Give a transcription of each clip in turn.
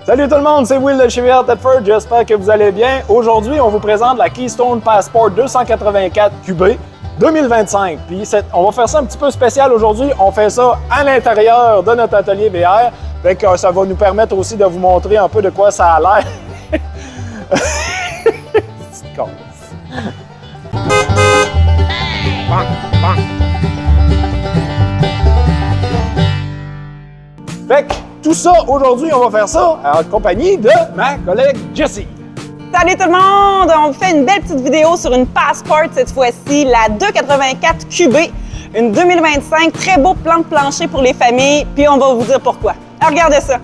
Salut tout le monde, c'est Will de chez VR Thetford, j'espère que vous allez bien. Aujourd'hui, on vous présente la Keystone Passport 284 QB 2025. Puis on va faire ça un petit peu spécial aujourd'hui, on fait ça à l'intérieur de notre atelier VR. Fait que ça va nous permettre aussi de vous montrer un peu de quoi ça a l'air. C'est con. Fait que tout ça, aujourd'hui, on va faire ça en compagnie de ma collègue Jessie. Salut tout le monde! On vous fait une belle petite vidéo sur une Passport cette fois-ci, la 284 QB, une 2025, très beau plan de plancher pour les familles, puis on va vous dire pourquoi. Alors, regardez ça!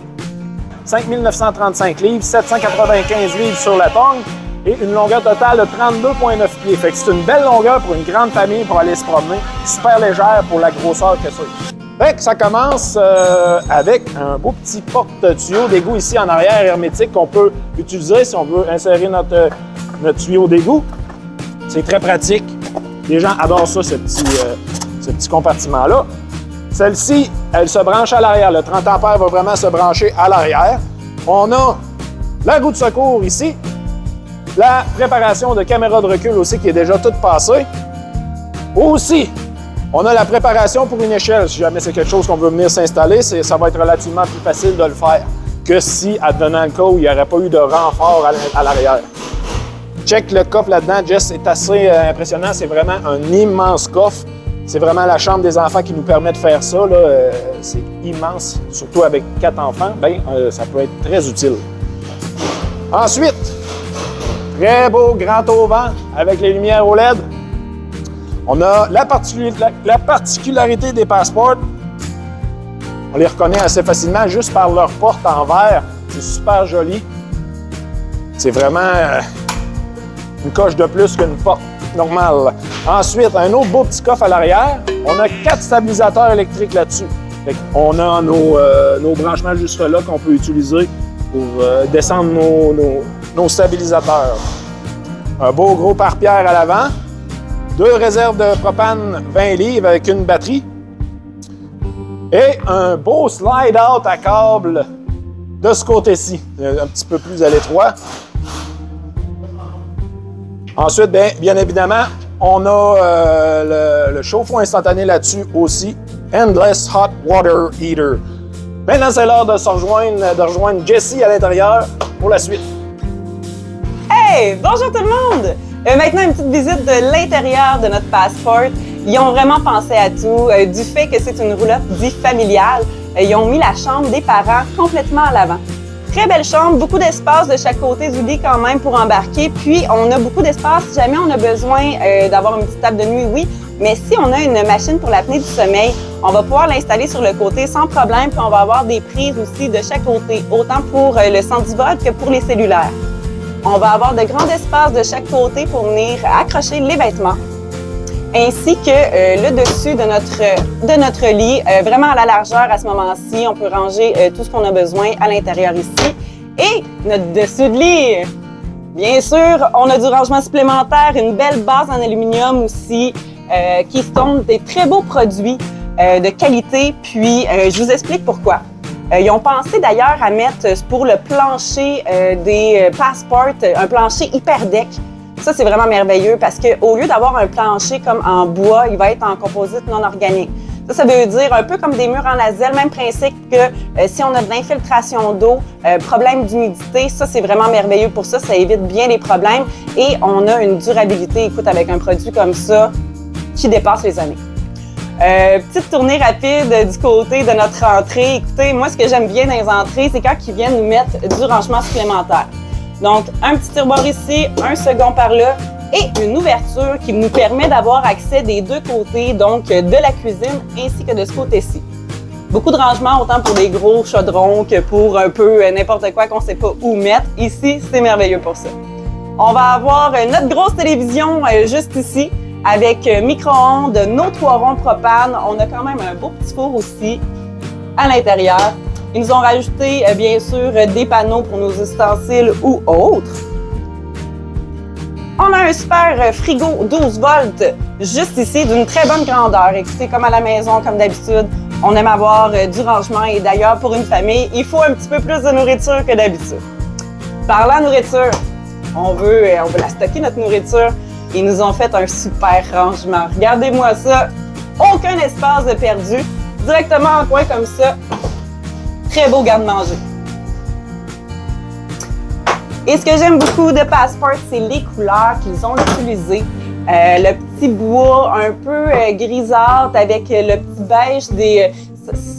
5 935 livres, 795 livres sur la tongue et une longueur totale de 32,9 pieds. Fait que c'est une belle longueur pour une grande famille pour aller se promener, super légère pour la grosseur que c'est. Fait que ça commence avec un beau petit porte-tuyau d'égout ici en arrière hermétique qu'on peut utiliser si on veut insérer notre tuyau d'égout. C'est très pratique. Les gens adorent ça, ce petit compartiment-là. Celle-ci, elle se branche à l'arrière. Le 30 ampères va vraiment se brancher à l'arrière. On a la roue de secours ici. La préparation de caméra de recul aussi qui est déjà toute passée. Aussi, on a la préparation pour une échelle. Si jamais c'est quelque chose qu'on veut venir s'installer, ça va être relativement plus facile de le faire que si, advenant le cas où il n'y aurait pas eu de renfort à l'arrière. Check le coffre là-dedans, Jess, c'est assez impressionnant. C'est vraiment un immense coffre. C'est vraiment la chambre des enfants qui nous permet de faire ça. C'est immense, surtout avec 4 enfants. Bien, ça peut être très utile. Ensuite, très beau grand auvent avec les lumières OLED. On a la particularité des Passports. On les reconnaît assez facilement juste par leur porte en verre. C'est super joli. C'est vraiment une coche de plus qu'une porte normale. Ensuite, un autre beau petit coffre à l'arrière. On a 4 stabilisateurs électriques là-dessus. On a nos branchements juste là qu'on peut utiliser pour descendre nos stabilisateurs. Un beau gros pare-pierre à l'avant. 2 réserves de propane 20 livres avec une batterie. Et un beau slide-out à câble de ce côté-ci, un petit peu plus à l'étroit. Ensuite, bien évidemment, on a le chauffe-eau instantané là-dessus aussi. Endless Hot Water Heater. Maintenant, c'est l'heure de rejoindre Jessie à l'intérieur pour la suite. Hey! Bonjour tout le monde! Maintenant, une petite visite de l'intérieur de notre Passport. Ils ont vraiment pensé à tout, du fait que c'est une roulotte dite familiale. Ils ont mis la chambre des parents complètement à l'avant. Très belle chambre, beaucoup d'espace de chaque côté du lit quand même pour embarquer. Puis, on a beaucoup d'espace si jamais on a besoin d'avoir une petite table de nuit, oui. Mais si on a une machine pour l'apnée du sommeil, on va pouvoir l'installer sur le côté sans problème. Puis, on va avoir des prises aussi de chaque côté, autant pour le 110 volts que pour les cellulaires. On va avoir de grands espaces de chaque côté pour venir accrocher les vêtements, ainsi que le dessus de notre lit, vraiment à la largeur à ce moment-ci. On peut ranger tout ce qu'on a besoin à l'intérieur ici. Et notre dessus de lit, bien sûr, on a du rangement supplémentaire, une belle base en aluminium aussi, Keystone, des très beaux produits de qualité. Puis, je vous explique pourquoi. Ils ont pensé d'ailleurs à mettre pour le plancher des Passports un plancher hyperdeck. Ça, c'est vraiment merveilleux parce qu'au lieu d'avoir un plancher comme en bois, il va être en composite non organique. Ça veut dire un peu comme des murs en lazel, même principe que si on a de l'infiltration d'eau, problème d'humidité, ça, c'est vraiment merveilleux pour ça. Ça évite bien les problèmes et on a une durabilité, écoute, avec un produit comme ça qui dépasse les années. Petite tournée rapide du côté de notre entrée. Écoutez, moi, ce que j'aime bien dans les entrées, c'est quand ils viennent nous mettre du rangement supplémentaire. Donc, un petit tiroir ici, un second par là et une ouverture qui nous permet d'avoir accès des deux côtés, donc de la cuisine ainsi que de ce côté-ci. Beaucoup de rangements, autant pour des gros chaudrons que pour un peu n'importe quoi qu'on ne sait pas où mettre. Ici, c'est merveilleux pour ça. On va avoir notre grosse télévision juste ici, avec micro-ondes, nos 3 ronds propane. On a quand même un beau petit four aussi à l'intérieur. Ils nous ont rajouté, bien sûr, des panneaux pour nos ustensiles ou autres. On a un super frigo 12 volts juste ici, d'une très bonne grandeur. Écoutez, comme à la maison, comme d'habitude, On aime avoir du rangement et d'ailleurs, pour une famille, il faut un petit peu plus de nourriture que d'habitude. Parlant nourriture, on veut la stocker, notre nourriture. Ils nous ont fait un super rangement. Regardez-moi ça. Aucun espace de perdu. Directement en coin comme ça. Très beau garde-manger. Et ce que j'aime beaucoup de Passport, c'est les couleurs qu'ils ont utilisées. Le petit bois un peu grisâtre avec le petit beige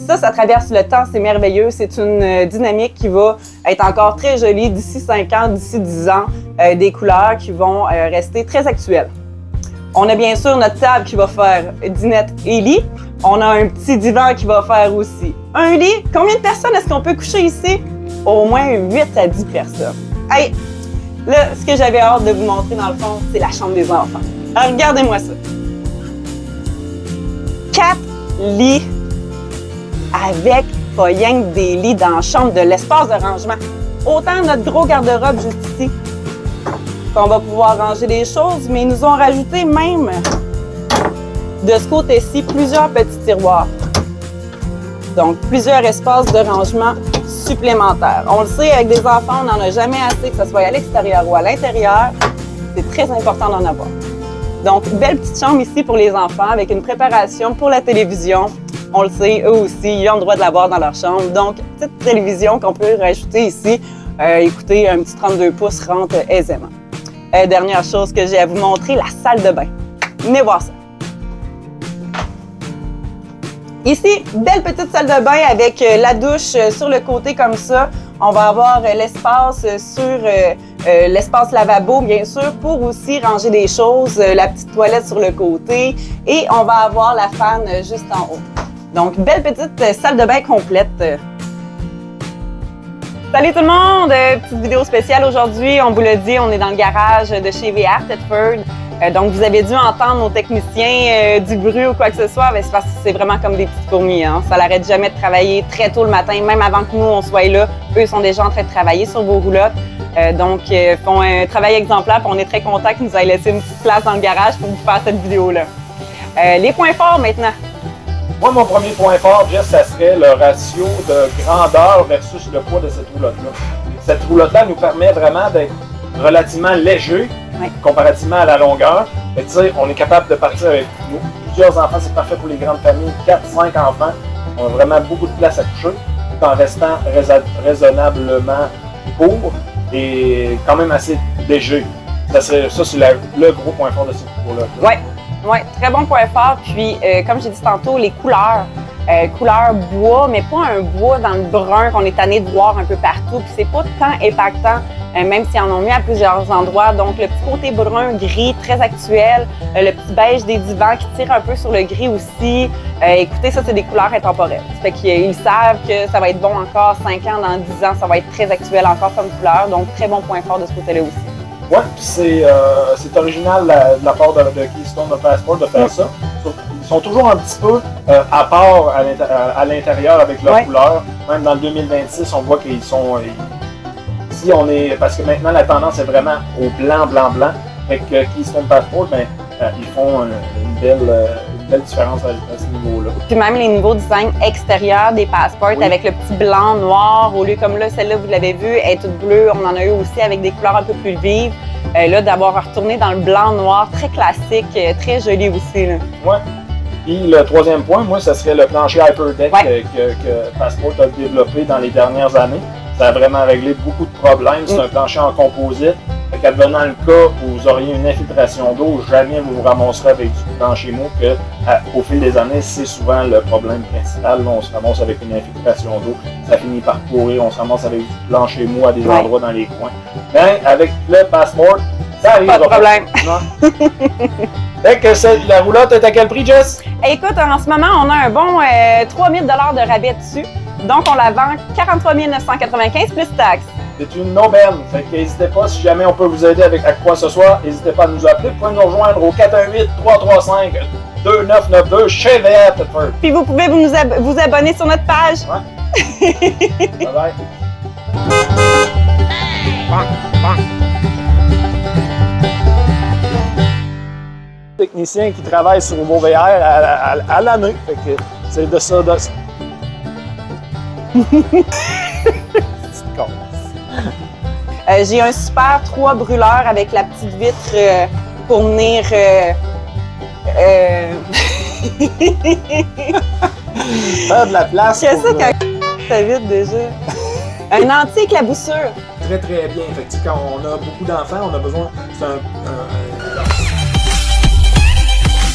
ça traverse le temps, c'est merveilleux. C'est une dynamique qui va être encore très jolie d'ici 5 ans, d'ici 10 ans. Des couleurs qui vont rester très actuelles. On a bien sûr notre table qui va faire dinette et lit. On a un petit divan qui va faire aussi un lit. Combien de personnes est-ce qu'on peut coucher ici? Au moins 8 à 10 personnes. Hey, là, ce que j'avais hâte de vous montrer dans le fond, c'est la chambre des enfants. Alors, regardez-moi ça. 4 lits avec pas rien que des lits dans la chambre, de l'espace de rangement. Autant notre gros garde-robe juste ici, qu'on va pouvoir ranger des choses, mais ils nous ont rajouté même de ce côté-ci plusieurs petits tiroirs. Donc, plusieurs espaces de rangement supplémentaires. On le sait, avec des enfants, on n'en a jamais assez, que ce soit à l'extérieur ou à l'intérieur. C'est très important d'en avoir. Donc, belle petite chambre ici pour les enfants avec une préparation pour la télévision. On le sait, eux aussi, ils ont le droit de l'avoir dans leur chambre. Donc, petite télévision qu'on peut rajouter ici. Écoutez, un petit 32 pouces rentre aisément. Dernière chose que j'ai à vous montrer, la salle de bain. Venez voir ça. Ici, belle petite salle de bain avec la douche sur le côté comme ça. On va avoir l'espace sur l'espace lavabo, bien sûr, pour aussi ranger des choses, la petite toilette sur le côté et on va avoir la fan juste en haut. Donc, belle petite salle de bain complète. Salut tout le monde! Petite vidéo spéciale aujourd'hui. On vous l'a dit, on est dans le garage de chez VR Thetford. Donc, vous avez dû entendre nos techniciens du bruit ou quoi que ce soit, mais c'est parce que c'est vraiment comme des petites fourmis. Hein? Ça n'arrête jamais de travailler très tôt le matin, même avant que nous, on soit là. Eux sont déjà en train de travailler sur vos roulottes. Donc, font un travail exemplaire. Puis on est très contents qu'ils nous aient laissé une petite place dans le garage pour vous faire cette vidéo-là. Les points forts maintenant. Moi, mon premier point fort, Jess, ça serait le ratio de grandeur versus le poids de cette roulotte-là. Cette roulotte-là nous permet vraiment d'être relativement léger comparativement à la longueur. Mais tu sais, on est capable de partir avec plusieurs enfants. C'est parfait pour les grandes familles. 4-5 enfants. On a vraiment beaucoup de place à coucher tout en restant raisonnablement court et quand même assez léger. Ça, c'est le gros point fort de cette roulotte-là. Oui, très bon point fort. Puis, comme j'ai dit tantôt, les couleurs. Couleur bois, mais pas un bois dans le brun qu'on est tanné de voir un peu partout. Puis, c'est pas tant impactant, même s'ils en ont mis à plusieurs endroits. Donc, le petit côté brun-gris, très actuel. Le petit beige des divans qui tire un peu sur le gris aussi. Écoutez, ça, c'est des couleurs intemporelles. Ça fait qu'ils savent que ça va être bon encore 5 ans, dans 10 ans, ça va être très actuel encore comme couleur. Donc, très bon point fort de ce côté-là aussi. Oui, puis c'est original de la part de Keystone de Passport de faire ça. Ils sont toujours un petit peu à part à l'intérieur avec leur couleur. Même dans le 2026, on voit qu'ils sont... Ici, on est... Parce que maintenant, la tendance est vraiment au blanc, blanc, blanc. Fait que Keystone Passport, ben, ils font une belle différence à ce niveau-là. Puis même les nouveaux designs extérieurs des Passports avec le petit blanc, noir, au lieu comme là, celle-là, vous l'avez vu, elle est toute bleue. On en a eu aussi avec des couleurs un peu plus vives. Là, d'avoir retourné dans le blanc, noir, très classique, très joli aussi. Oui. Puis le troisième point, moi, ce serait le plancher Hyperdeck que Passport a développé dans les dernières années. Ça a vraiment réglé beaucoup de problèmes. C'est un plancher en composite. Fait qu'advenant le cas où vous auriez une infiltration d'eau, jamais vous vous ramasserez avec du plancher mou qu'au fil des années, c'est souvent le problème principal. Là, on se ramasse avec une infiltration d'eau, ça finit par pourrir, on se ramasse avec du plancher mou à des endroits dans les coins. Mais avec le Passport, ça arrive. Pas de problème. Fait que la roulotte est à quel prix, Jess? Écoute, en ce moment, on a un bon 3 000 $ de rabais dessus. Donc, on la vend 43 995 plus taxes. C'est une aubaine. Fait que n'hésitez pas, si jamais on peut vous aider avec quoi que ce soit, n'hésitez pas à nous appeler. Vous pouvez nous rejoindre au 418-335-2992 chez VR Thetford. Puis vous pouvez vous abonner sur notre page. Ouais. Bye bye. Technicien qui travaille sur vos VR à l'année. Fait que C'est de ça, C'est con. J'ai un super 3 brûleurs avec la petite vitre pour venir... Faire de la place. Qu'est-ce pour, que ça vite déjà? Un anti-éclaboussure. Très, très bien. Fait que, quand on a beaucoup d'enfants, on a besoin. C'est un